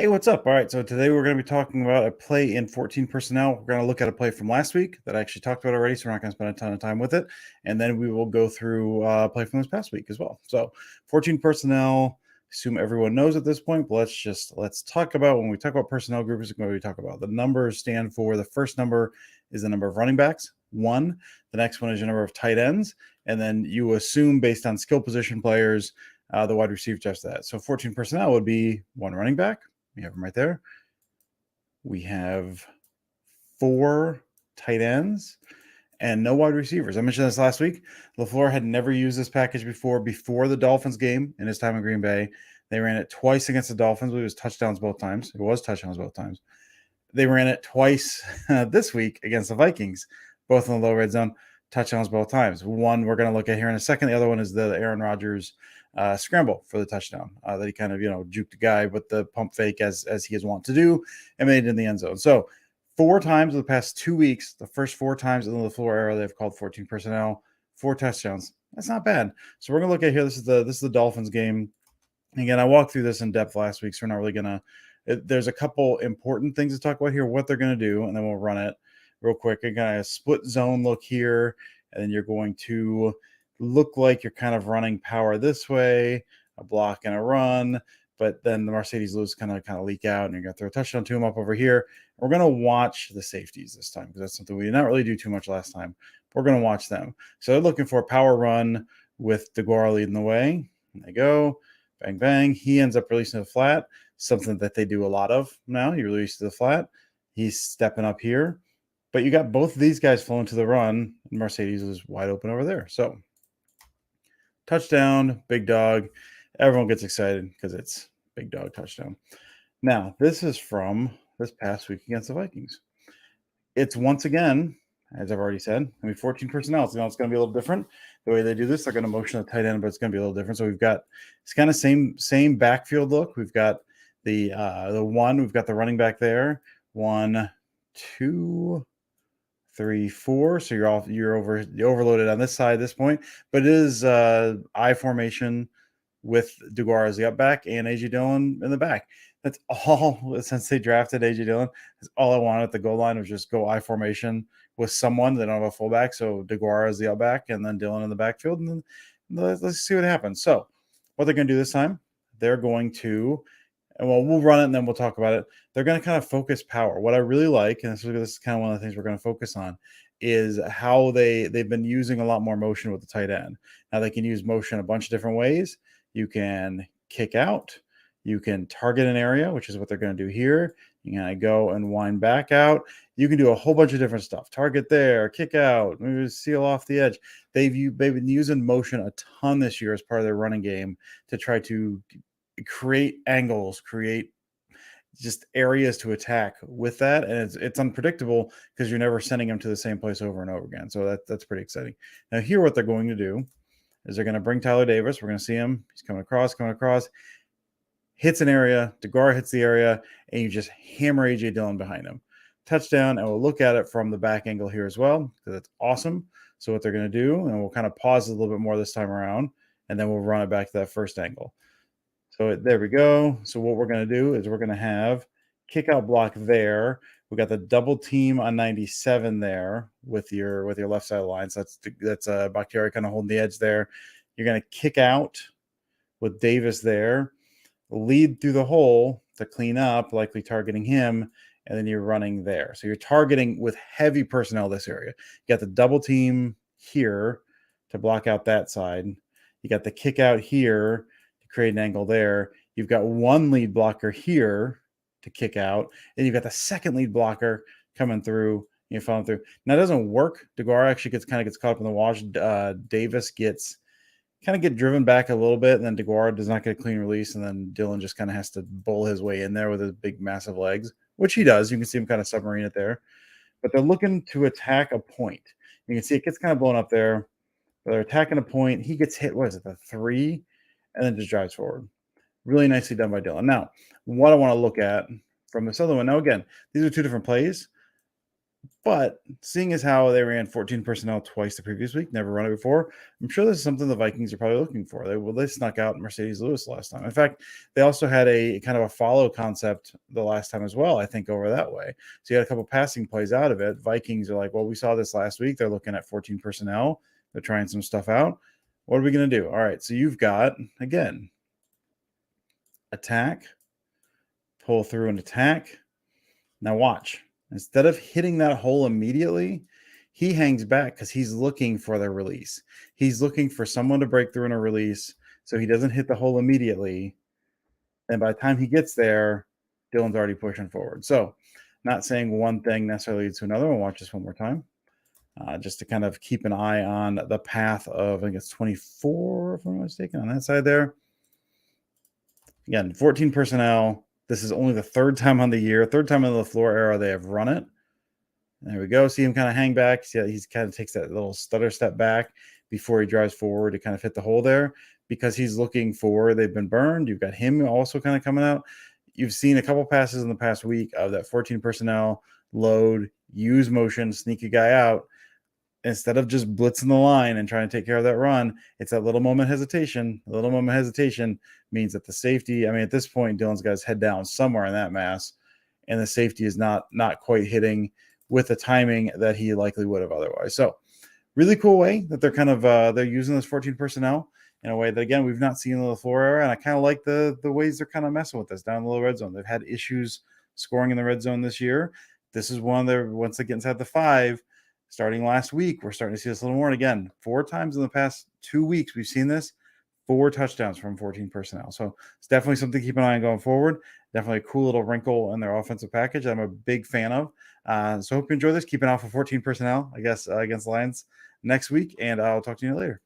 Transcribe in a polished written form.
Hey, what's up? All right, so today we're going to be talking about a play in 14 personnel. We're going to look at a play from last week that I actually talked about already, so we're not going to spend a ton of time with it. And then we will go through a play from this past week as well. So 14 personnel, assume everyone knows at this point, but let's talk about when we talk about personnel groups, what we talk about. The numbers stand for the first number is the number of running backs, one. The next one is your number of tight ends, and then you assume based on skill position players, the wide receiver just that. So 14 personnel would be one running back. We have them right there. We have 4 tight ends and no wide receivers. I mentioned this last week. LaFleur had never used this package before the Dolphins game in his time in Green Bay. They ran it twice against the Dolphins. It was touchdowns both times. It was touchdowns both times. They ran it twice this week against the Vikings, both in the low red zone, touchdowns both times. One we're going to look at here in a second. The other one is the Aaron Rodgers scramble for the touchdown that he kind of juked the guy with the pump fake as he is wont to do and made it in the end zone. So 4 times in the past 2 weeks, the first 4 times in the LaFleur era, they've called 14 personnel, 4 touchdowns. That's not bad. So we're gonna look at here. This is the Dolphins game. Again, I walked through this in depth last week, so we're not really gonna. There's a couple important things to talk about here, what they're gonna do, and then we'll run it real quick. You're gonna split zone look here, and then you're going to look like you're kind of running power this way, a block and a run, but then the Mercedes Lewis kind of leak out, and you're gonna throw a touchdown to him up over here. We're gonna watch the safeties this time because that's something we did not really do too much last time. We're gonna watch them. So they're looking for a power run with DeGuara leading the way. And they go. Bang, bang. He ends up releasing the flat, something that they do a lot of now. He releases the flat. He's stepping up here. But you got both of these guys flowing to the run. And Mercedes is wide open over there. So, touchdown, big dog. Everyone gets excited because it's big dog touchdown. Now, this is from this past week against the Vikings. It's once again, as I've already said, 14 personnel. So it's going to be a little different. The way they do this, they're going to motion the tight end, but it's going to be a little different. So we've got it's kind of same backfield look. We've got the one, we've got the running back there. 1, 2, 3, 4. So you're overloaded on this side at this point, but it is I formation with DeGuara as the up back and AJ Dillon in the back. That's all since they drafted AJ Dillon. That's all I wanted at the goal line was just go I formation with someone. They don't have a fullback, so DeGuara is the up back and then Dillon in the backfield. And then let's see what happens. So what they're going to do this time, they're going to, and we'll run it and then we'll talk about it. They're going to kind of focus power. What I really like, and this is kind of one of the things we're going to focus on, is how they've been using a lot more motion with the tight end. Now they can use motion a bunch of different ways. You can kick out. You can target an area, which is what they're going to do here. You can go and wind back out. You can do a whole bunch of different stuff. Target there, kick out, maybe seal off the edge. They've been using motion a ton this year as part of their running game to try to create angles, create just areas to attack with that. And it's unpredictable because you're never sending them to the same place over and over again. So that's pretty exciting. Now here, what they're going to do is they're going to bring Tyler Davis. We're going to see him. He's coming across, hits an area. DeGuara hits the area, and you just hammer A.J. Dillon behind him. Touchdown, and we'll look at it from the back angle here as well because it's awesome. So what they're going to do, and we'll kind of pause a little bit more this time around, and then we'll run it back to that first angle. So there we go. So what we're going to do is we're going to have kick out block there. We got the double team on 97 there with your left side of the line. So that's Bakhtiari kind of holding the edge there. You're going to kick out with Davis there, lead through the hole to clean up, likely targeting him, and then you're running there. So you're targeting with heavy personnel this area. You got the double team here to block out that side. You got the kick out here to create an angle there. You've got one lead blocker here to kick out, and you've got the second lead blocker coming through. You follow through. Now it doesn't work. DeGuara actually gets caught up in the wash. Davis gets driven back a little bit, and then DeGuara does not get a clean release, and then Dillon just kind of has to bull his way in there with his big, massive legs, which he does. You can see him kind of submarine it there. But they're looking to attack a point. You can see it gets kind of blown up there. But they're attacking a point. He gets hit, the 3, and then just drives forward. Really nicely done by Dillon. Now, what I want to look at from this other one. Now, again, these are 2 different plays. But seeing as how they ran 14 personnel twice the previous week, never run it before, I'm sure this is something the Vikings are probably looking for. They snuck out Mercedes Lewis last time. In fact, they also had a kind of a follow concept the last time as well, I think, over that way. So you had a couple passing plays out of it. Vikings are like, well, we saw this last week. They're looking at 14 personnel. They're trying some stuff out. What are we going to do? All right, so you've got, again, attack, pull through and attack. Now watch. Instead of hitting that hole immediately, he hangs back because he's looking for the release. He's looking for someone to break through in a release so he doesn't hit the hole immediately. And by the time he gets there, Dylan's already pushing forward. So, not saying one thing necessarily leads to another. We'll watch this one more time just to kind of keep an eye on the path of, I think it's 24, if I'm not mistaken, on that side there. Again, 14 personnel. This is only the third time on the year, third time in the floor era they have run it. There we go. See him kind of hang back. See how he kind of takes that little stutter step back before he drives forward to kind of hit the hole there because he's looking for, they've been burned. You've got him also kind of coming out. You've seen a couple passes in the past week of that 14 personnel, load, use motion, sneak a guy out. Instead of just blitzing the line and trying to take care of that run, it's that little moment hesitation. A little moment hesitation means that the safety, I mean, at this point, Dylan's got his head down somewhere in that mass, and the safety is not quite hitting with the timing that he likely would have otherwise. So really cool way that they're kind of they're using this 14 personnel in a way that, again, we've not seen in the floor era, and I kind of like the ways they're kind of messing with this down in the low red zone. They've had issues scoring in the red zone this year. This is one of their, once they get inside the 5, starting last week, we're starting to see this a little more. And again, 4 times in the past 2 weeks, we've seen this. 4 touchdowns from 14 personnel. So it's definitely something to keep an eye on going forward. Definitely a cool little wrinkle in their offensive package I'm a big fan of. So hope you enjoy this. Keep an eye for 14 personnel, I guess, against the Lions next week. And I'll talk to you later.